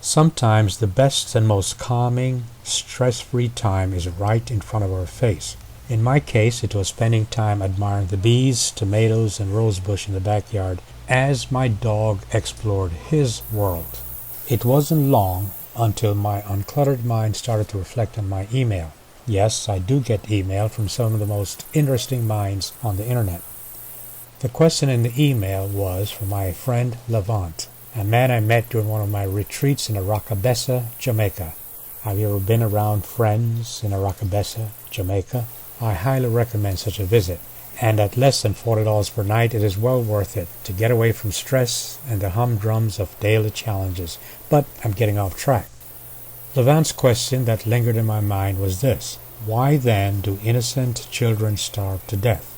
Sometimes the best and most calming, stress-free time is right in front of our face. In my case, it was spending time admiring the bees, tomatoes, and rosebush in the backyard as my dog explored his world. It wasn't long until my uncluttered mind started to reflect on my email. Yes, I do get email from some of the most interesting minds on the internet. The question in the email was from my friend Levant, a man I met during one of my retreats in Aracabessa, Jamaica. Have you ever been around friends in Aracabessa, Jamaica? I highly recommend such a visit, and at less than $40 per night it is well worth it to get away from stress and the humdrums of daily challenges. But I'm getting off track. Levant's question that lingered in my mind was this: why then do innocent children starve to death?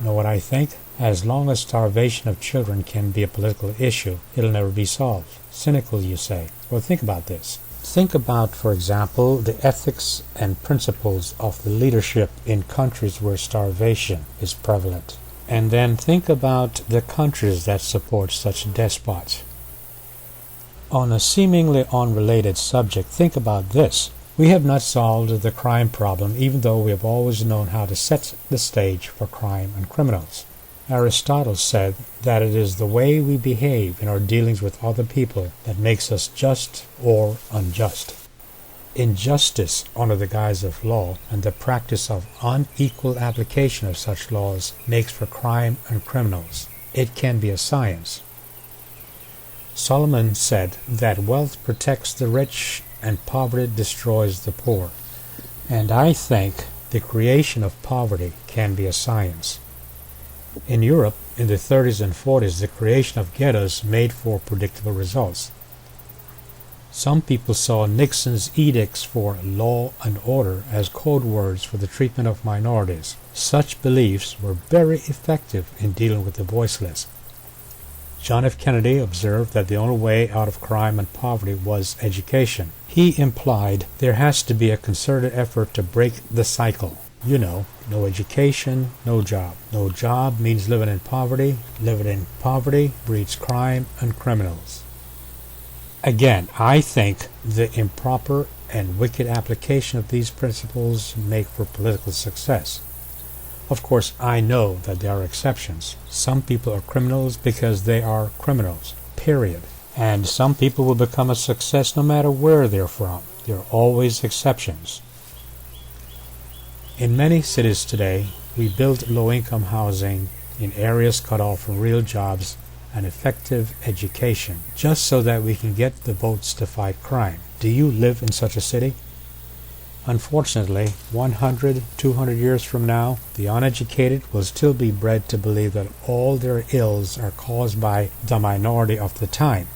Know what I think? As long as starvation of children can be a political issue, it'll never be solved. Cynical, you say? Well, think about this. Think about, for example, the ethics and principles of the leadership in countries where starvation is prevalent. And then think about the countries that support such despots. On a seemingly unrelated subject, think about this. We have not solved the crime problem, even though we have always known how to set the stage for crime and criminals. Aristotle said that it is the way we behave in our dealings with other people that makes us just or unjust. Injustice under the guise of law and the practice of unequal application of such laws makes for crime and criminals. It can be a science. Solomon said that wealth protects the rich and poverty destroys the poor. And I think the creation of poverty can be a science. In Europe, in the 30s and 40s, the creation of ghettos made for predictable results. Some people saw Nixon's edicts for law and order as code words for the treatment of minorities. Such beliefs were very effective in dealing with the voiceless. John F. Kennedy observed that the only way out of crime and poverty was education. He implied there has to be a concerted effort to break the cycle. You know, no education, no job. No job means living in poverty. Living in poverty breeds crime and criminals. Again, I think the improper and wicked application of these principles make for political success. Of course, I know that there are exceptions. Some people are criminals because they are criminals, period. And some people will become a success no matter where they're from. There are always exceptions. In many cities today, we build low-income housing in areas cut off from real jobs and effective education, just so that we can get the votes to fight crime. Do you live in such a city? Unfortunately, 100, 200 years from now, the uneducated will still be bred to believe that all their ills are caused by the minority of the time.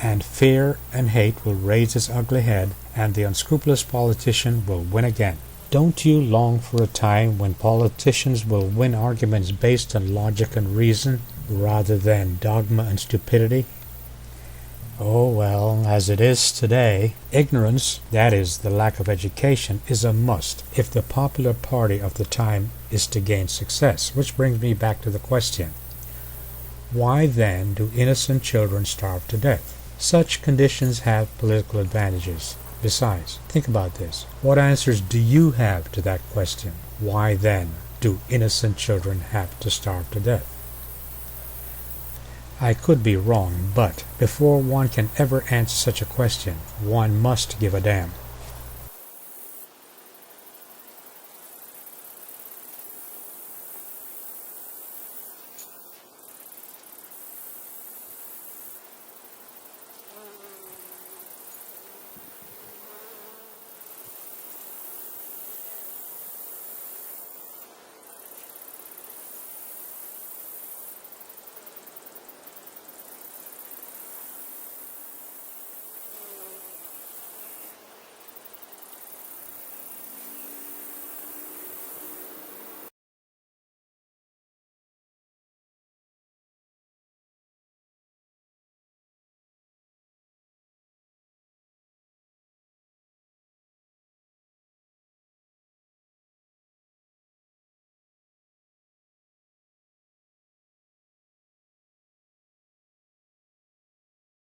And fear and hate will raise its ugly head, and the unscrupulous politician will win again. Don't you long for a time when politicians will win arguments based on logic and reason rather than dogma and stupidity? Oh well, as it is today, ignorance, that is, the lack of education, is a must if the popular party of the time is to gain success. Which brings me back to the question: why then do innocent children starve to death? Such conditions have political advantages. Besides, think about this. What answers do you have to that question? Why then do innocent children have to starve to death? I could be wrong, but before one can ever answer such a question, one must give a damn.